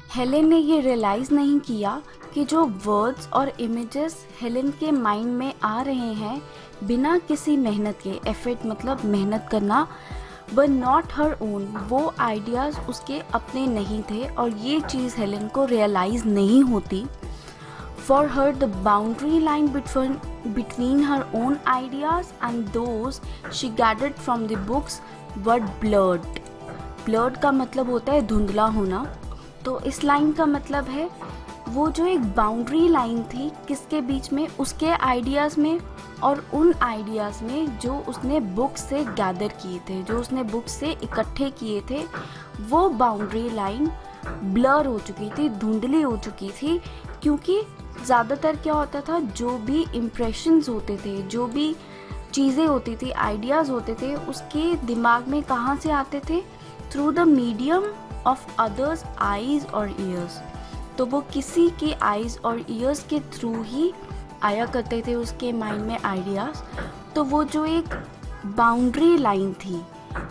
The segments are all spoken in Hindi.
हेलेन ने ये रियलाइज़ नहीं किया कि जो वर्ड्स और इमेजेस हेलेन के माइंड में आ रहे हैं बिना किसी मेहनत के, एफर्ट मतलब मेहनत करना, बट नॉट हर ओन, वो आइडियाज़ उसके अपने नहीं थे और ये चीज़ हेलेन को रियलाइज़ नहीं होती. For her, the boundary line between her own ideas and those she gathered from the books were blurred. Blurred का मतलब होता है धुंधला होना. तो इस लाइन का मतलब है वो जो एक बाउंड्री लाइन थी किसके बीच में, उसके आइडियाज़ में और उन आइडियाज़ में जो उसने बुक से गैदर किए थे, जो उसने बुक से इकट्ठे किए थे, वो बाउंड्री लाइन ब्लर हो चुकी थी, धुंधली हो चुकी थी. क्योंकि ज़्यादातर क्या होता था, जो भी इम्प्रेशंस होते थे, जो भी चीज़ें होती थी, आइडियाज़ होते थे, उसके दिमाग में कहाँ से आते थे, through the medium of others eyes और ईयर्स. तो वो किसी के आईज़ और ईयर्स के थ्रू ही आया करते थे उसके माइंड में आइडियाज़. तो वो जो एक बाउंड्री लाइन थी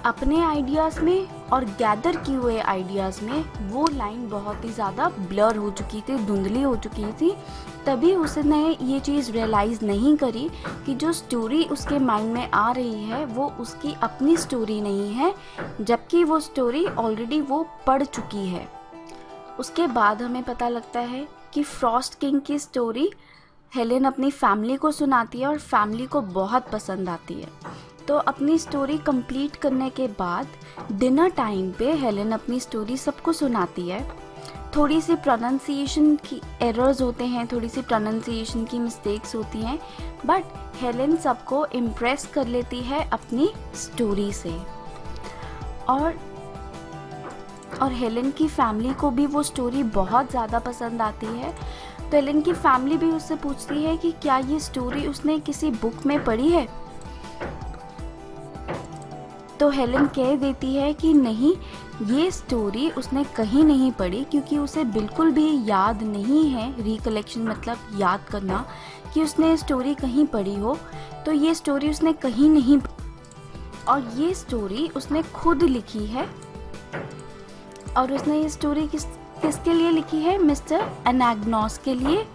अपने आइडियाज़ में और गैदर किए हुए आइडियाज़ में, वो लाइन बहुत ही ज़्यादा ब्लर हो चुकी थी, धुंधली हो चुकी थी. तभी उसने ये चीज़ रियलाइज़ नहीं करी कि जो स्टोरी उसके माइंड में आ रही है वो उसकी अपनी स्टोरी नहीं है, जबकि वो स्टोरी ऑलरेडी वो पढ़ चुकी है. उसके बाद हमें पता लगता है कि फ्रॉस्ट किंग की स्टोरी हेलेन अपनी फैमिली को सुनाती है और फैमिली को बहुत पसंद आती है. तो अपनी स्टोरी कंप्लीट करने के बाद डिनर टाइम पे हेलेन अपनी स्टोरी सबको सुनाती है. थोड़ी सी प्रोनाउंसिएशन की एरर्स होते हैं, थोड़ी सी प्रोनाउंसिएशन की मिस्टेक्स होती हैं, बट हेलेन सबको इम्प्रेस कर लेती है अपनी स्टोरी से. और हेलेन की फैमिली को भी वो स्टोरी बहुत ज़्यादा पसंद आती है. तो हेलेन की फैमिली भी उससे पूछती है कि क्या ये स्टोरी उसने किसी बुक में पढ़ी है. तो हेलेन कह देती है कि नहीं, ये स्टोरी उसने कहीं नहीं पढ़ी, क्योंकि उसे बिल्कुल भी याद नहीं है. रिकलेक्शन मतलब याद करना, कि उसने स्टोरी कहीं पढ़ी हो. तो ये स्टोरी उसने कहीं नहीं, और ये स्टोरी उसने खुद लिखी है. और उसने ये स्टोरी किसके लिए लिखी है, मिस्टर एनाग्नोस के लिए.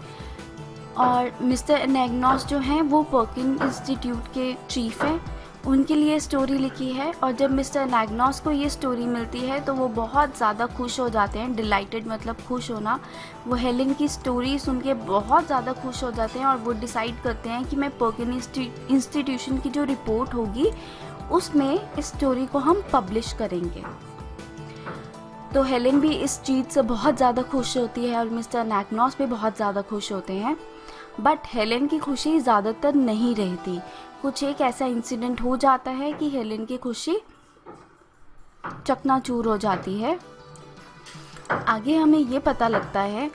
और मिस्टर एनाग्नोस जो हैं वो पर्किन इंस्टीट्यूट के चीफ हैं, उनके लिए स्टोरी लिखी है. और जब मिस्टर एनाग्नोस को ये स्टोरी मिलती है तो वो बहुत ज़्यादा खुश हो जाते हैं. डिलाइटेड मतलब खुश होना. वो हेलेन की स्टोरी सुन के बहुत ज़्यादा खुश हो जाते हैं और वो डिसाइड करते हैं कि मैं पर्किन इंस्टीट्यूशन की जो रिपोर्ट होगी उसमें इस स्टोरी को हम पब्लिश करेंगे. तो हेलेन भी इस चीज़ से बहुत ज़्यादा खुश होती है और मिस्टर एनाग्नोस भी बहुत ज़्यादा खुश होते हैं. बट हेलेन की खुशी ज़्यादातर नहीं रहती. कुछ एक ऐसा इंसिडेंट हो जाता है कि हेलेन की खुशी चकनाचूर हो जाती है. आगे हमें ये पता लगता है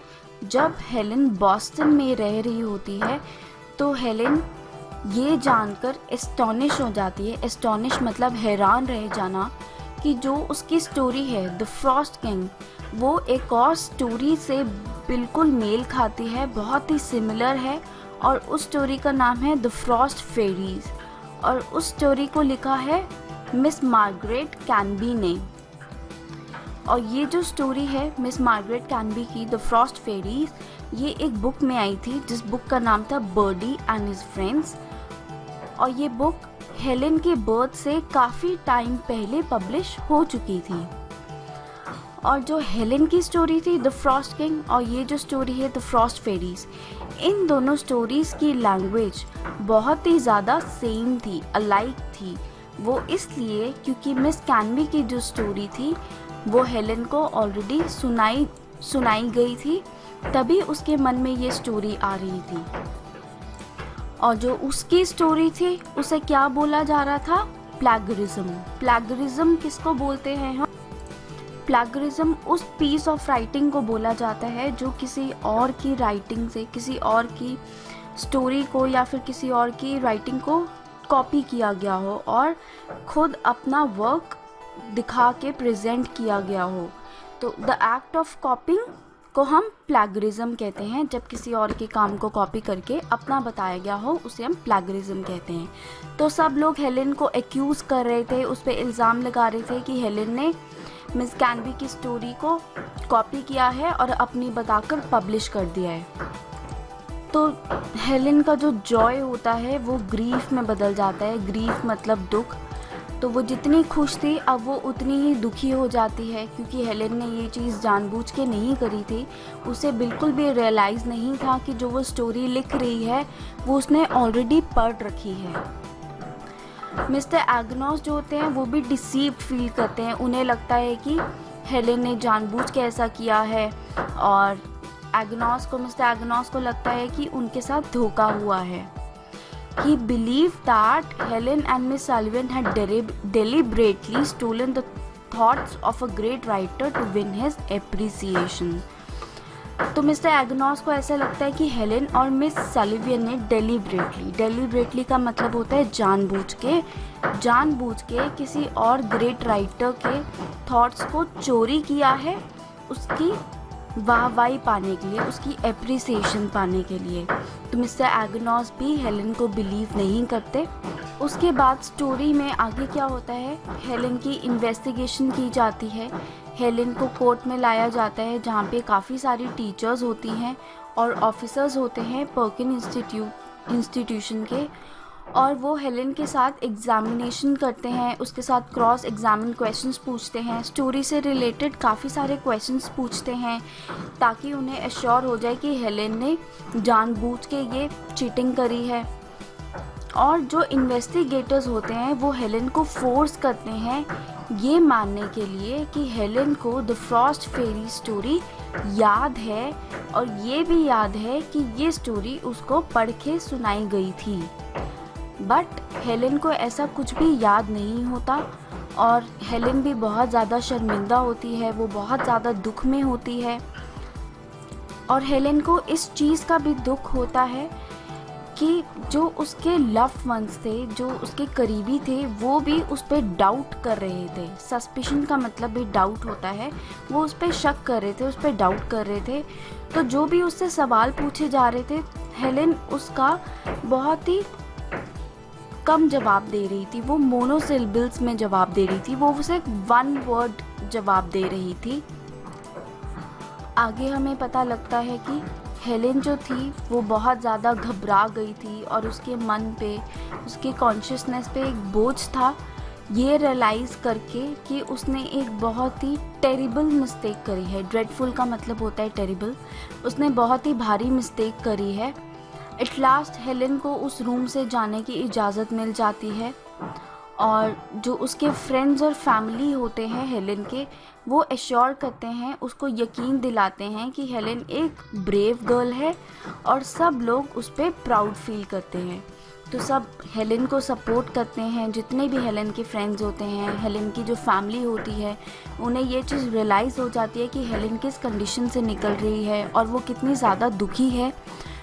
जब हेलेन बॉस्टन में रह रही होती है तो हेलेन ये जानकर एस्टॉनिश हो जाती है. एस्टॉनिश मतलब हैरान रह जाना, कि जो उसकी स्टोरी है द फ्रॉस्ट किंग, वो एक और स्टोरी से बिल्कुल मेल खाती है, बहुत ही सिमिलर है. और उस स्टोरी का नाम है द फ्रॉस्ट फेरीज, और उस स्टोरी को लिखा है मिस मार्गरेट कैनबी ने. और ये जो स्टोरी है मिस मार्गरेट कैनबी की द फ्रॉस्ट फेरीज, ये एक बुक में आई थी जिस बुक का नाम था बर्डी एंड हिज फ्रेंड्स. और ये बुक हेलेन के बर्थ से काफ़ी टाइम पहले पब्लिश हो चुकी थी. और जो हेलेन की स्टोरी थी द फ्रॉस्ट किंग और ये जो स्टोरी है द फ्रॉस्ट फेरीज, इन दोनों स्टोरीज़ की लैंग्वेज बहुत ही ज़्यादा सेम थी, अलाइक थी. वो इसलिए क्योंकि मिस कैनबी की जो स्टोरी थी वो हेलेन को ऑलरेडी सुनाई गई थी, तभी उसके मन में ये स्टोरी आ रही थी. और जो उसकी स्टोरी थी उसे क्या बोला जा रहा था, प्लैगरिज्म. प्लैगरिज्म किसको बोलते हैं हम? प्लैगरिज्म उस पीस ऑफ राइटिंग को बोला जाता है जो किसी और की राइटिंग से, किसी और की स्टोरी को या फिर किसी और की राइटिंग को कॉपी किया गया हो और खुद अपना वर्क दिखा के प्रेजेंट किया गया हो. तो द एक्ट ऑफ कॉपिंग को हम प्लैगरिज्म कहते हैं. जब किसी और के काम को कॉपी करके अपना बताया गया हो उसे हम प्लैगरिज्म कहते हैं. तो सब लोग हेलेन को एक्यूज़ कर रहे थे, उस पर इल्ज़ाम लगा रहे थे कि हेलेन ने मिस कैनबी की स्टोरी को कॉपी किया है और अपनी बताकर पब्लिश कर दिया है। तो हेलेन का जो जॉय होता है वो ग्रीफ में बदल जाता है। ग्रीफ मतलब दुख। तो वो जितनी खुश थी अब वो उतनी ही दुखी हो जाती है, क्योंकि हेलेन ने ये चीज़ जानबूझ के नहीं करी थी। उसे बिल्कुल भी रियलाइज़ नहीं था कि जो वो स्टोरी लिख रही है वो उसने ऑलरेडी पढ़ रखी है। मिस्टर एग्नोस जो होते हैं वो भी डिसीव्ड फील करते हैं। उन्हें लगता है कि हेलेन ने जानबूझ के ऐसा किया है, और मिस्टर एग्नोस को लगता है कि उनके साथ धोखा हुआ है। He believed that Helen and Miss Sullivan had deliberately stolen the thoughts of a great writer to win his appreciation. तो मिस्टर एग्नोस को ऐसा लगता है कि हेलेन और मिस सलिवियन ने डेलिबरेटली का मतलब होता है जानबूझ के किसी और ग्रेट राइटर के थॉट्स को चोरी किया है, उसकी वाहवाही पाने के लिए, उसकी एप्रिसिएशन पाने के लिए। तो मिस्टर एग्नोस भी हेलेन को बिलीव नहीं करते। उसके बाद स्टोरी में आगे क्या होता है, हेलेन की इन्वेस्टिगेशन की जाती है। हेलेन को कोर्ट में लाया जाता है जहाँ पे काफ़ी सारी टीचर्स होती हैं और ऑफिसर्स होते हैं पर्किन इंस्टीट्यूशन के, और वो हेलेन के साथ एग्जामिनेशन करते हैं, उसके साथ क्रॉस एग्जामिन क्वेश्चंस पूछते हैं, स्टोरी से रिलेटेड काफ़ी सारे क्वेश्चंस पूछते हैं ताकि उन्हें एश्योर हो जाए कि हेलेन ने जानबूझ के ये चीटिंग करी है। और जो इन्वेस्टिगेटर्स होते हैं वो हेलेन को फोर्स करते हैं ये मानने के लिए कि हेलेन को द फ्रॉस्ट फेरी स्टोरी याद है, और ये भी याद है कि ये स्टोरी उसको पढ़ के सुनाई गई थी। बट हेलेन को ऐसा कुछ भी याद नहीं होता, और हेलेन भी बहुत ज़्यादा शर्मिंदा होती है, वो बहुत ज़्यादा दुख में होती है। और हेलेन को इस चीज़ का भी दुख होता है कि जो उसके लव्ड वंस थे, जो उसके करीबी थे, वो भी उस पर डाउट कर रहे थे। सस्पिशन का मतलब भी डाउट होता है, वो उस पर शक कर रहे थे, उस पर डाउट कर रहे थे। तो जो भी उससे सवाल पूछे जा रहे थे हेलेन उसका बहुत ही कम जवाब दे रही थी। वो मोनोसिलेबल्स में जवाब दे रही थी, वो उसे वन वर्ड जवाब दे रही थी। आगे हमें पता लगता है कि हेलेन जो थी वो बहुत ज़्यादा घबरा गई थी और उसके मन पे, उसके कॉन्शियसनेस पे एक बोझ था, ये रियलाइज़ करके कि उसने एक बहुत ही टेरिबल मिस्टेक करी है। ड्रेडफुल का मतलब होता है टेरिबल। उसने बहुत ही भारी मिस्टेक करी है। एट लास्ट हेलेन को उस रूम से जाने की इजाज़त मिल जाती है, और जो उसके फ्रेंड्स और फैमिली होते हैं हेलेन के, वो एश्योर करते हैं, उसको यकीन दिलाते हैं कि हेलेन एक ब्रेव गर्ल है और सब लोग उस पर प्राउड फील करते हैं। तो सब हेलेन को सपोर्ट करते हैं, जितने भी हेलेन के फ्रेंड्स होते हैं, हेलेन की जो फैमिली होती है, उन्हें ये चीज़ रियलाइज़ हो जाती है कि हेलेन किस कंडीशन से निकल रही है और वो कितनी ज़्यादा दुखी है।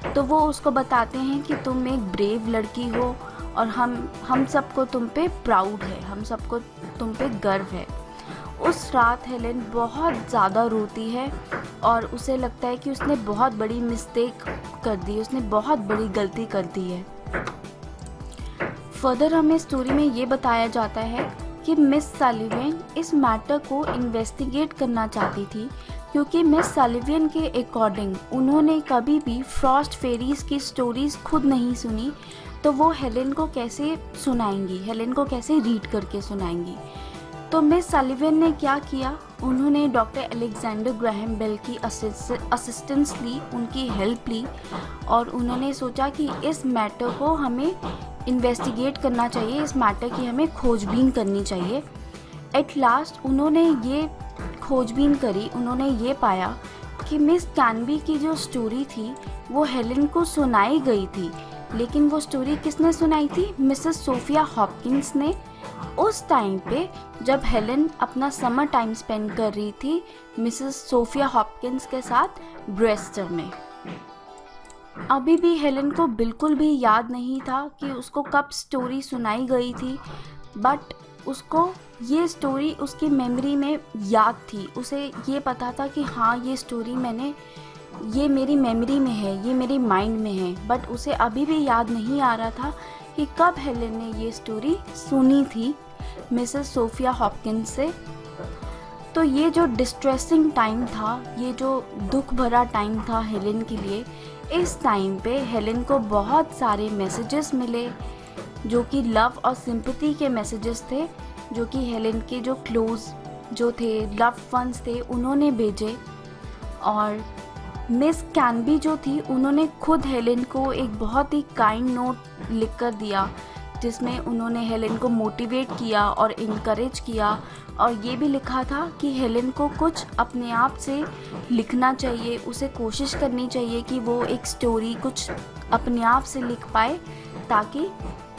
तो वो उसको बताते हैं कि तुम एक ब्रेव लड़की हो और हम सबको तुम पे प्राउड है, हम सबको तुम पे गर्व है। उस रात हेलेन बहुत ज़्यादा रोती है और उसे लगता है कि उसने बहुत बड़ी मिस्टेक कर दी, उसने बहुत बड़ी गलती कर दी है। फर्दर हमें स्टोरी में ये बताया जाता है कि मिस सलिवियन इस मैटर को इन्वेस्टिगेट करना चाहती थी, क्योंकि मिस सलिवियन के अकॉर्डिंग उन्होंने कभी भी फ्रॉस्ट फेरीज की स्टोरीज़ खुद नहीं सुनी, तो वो हेलेन को कैसे सुनाएंगी, हेलेन को कैसे रीड करके सुनाएंगी। तो मिस सलिवियन ने क्या किया, उन्होंने डॉक्टर अलेक्जेंडर ग्राहम बेल की असिस्टेंस ली, उनकी हेल्प ली, और उन्होंने सोचा कि इस मैटर को हमें इन्वेस्टिगेट करना चाहिए, इस मैटर की हमें खोजबीन करनी चाहिए। एट लास्ट उन्होंने ये खोजबीन करी, उन्होंने ये पाया कि मिस कैनबी की जो स्टोरी थी वो हेलेन को सुनाई गई थी, लेकिन वो स्टोरी किसने सुनाई थी, मिसेस सोफिया हॉपकिंस ने, उस टाइम पे जब हेलेन अपना समर टाइम स्पेंड कर रही थी मिसेस सोफिया हॉपकिंस के साथ ब्रेस्टर में। अभी भी हेलेन को बिल्कुल भी याद नहीं था कि उसको कब स्टोरी सुनाई गई थी, बट उसको ये स्टोरी उसकी मेमोरी में याद थी। उसे ये पता था कि हाँ ये स्टोरी ये मेरी मेमोरी में है, ये मेरी माइंड में है, बट उसे अभी भी याद नहीं आ रहा था कि कब हेलेन ने ये स्टोरी सुनी थी मिसेस सोफिया हॉपकिंस से। तो ये जो डिस्ट्रेसिंग टाइम था, ये जो दुख भरा टाइम था हेलेन के लिए, इस टाइम पे हेलेन को बहुत सारे मैसेजेस मिले जो कि लव और सिंपैथी के मैसेजेस थे, जो कि हेलेन के जो क्लोज जो थे, लव वंस थे, उन्होंने भेजे। और मिस कैनबी जो थी, उन्होंने खुद हेलेन को एक बहुत ही काइंड नोट लिख कर दिया, जिसमें उन्होंने हेलेन को मोटिवेट किया और इनकरेज किया, और ये भी लिखा था कि हेलेन को कुछ अपने आप से लिखना चाहिए, उसे कोशिश करनी चाहिए कि वो एक स्टोरी कुछ अपने आप से लिख पाए, ताकि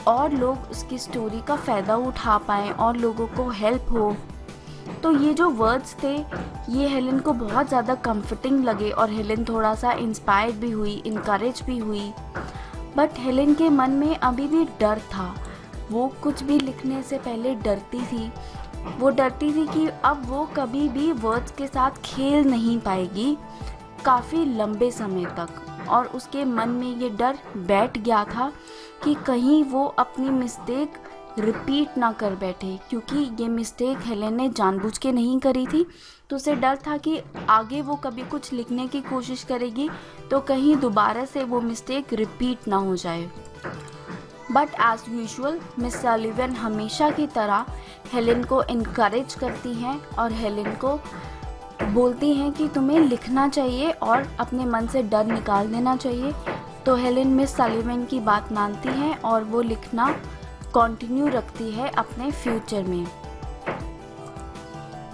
और लोग उसकी स्टोरी का फ़ायदा उठा पाएँ और लोगों को हेल्प हो। तो ये जो वर्ड्स थे, ये हेलेन को बहुत ज़्यादा कंफर्टिंग लगे और हेलेन थोड़ा सा इंस्पायर्ड भी हुई, इनकरेज भी हुई। बट हेलेन के मन में अभी भी डर था। वो कुछ भी लिखने से पहले डरती थी। वो डरती थी कि अब वो कभी भी वर्ड्स के साथ खेल नहीं पाएगी काफ़ी लंबे समय तक, और उसके मन में ये डर बैठ गया था कि कहीं वो अपनी मिस्टेक रिपीट ना कर बैठे, क्योंकि ये मिस्टेक हेलेन ने जानबूझ के नहीं करी थी। तो उसे डर था कि आगे वो कभी कुछ लिखने की कोशिश करेगी तो कहीं दोबारा से वो मिस्टेक रिपीट ना हो जाए। But as usual Miss Sullivan हमेशा की तरह हेलेन को इनकरेज करती हैं और हेलेन को बोलती हैं कि तुम्हें लिखना चाहिए और अपने मन से डर निकाल देना चाहिए। तो हेलेन मिस सलिवन की बात मानती हैं और वो लिखना कंटिन्यू रखती है अपने फ्यूचर में।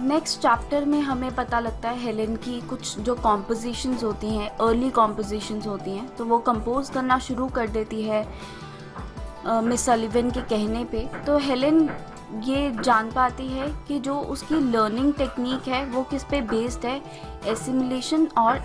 नेक्स्ट चैप्टर में हमें पता लगता है हेलेन की कुछ जो कॉम्पोजिशंस होती हैं, अर्ली कॉम्पोजिशंस होती हैं, तो वो कंपोज करना शुरू कर देती है मिस सलिवन के कहने पे। तो हेलेन ये जान पाती है कि जो उसकी लर्निंग टेक्निक है वो किस पे बेस्ड है, एसिमिलेशन और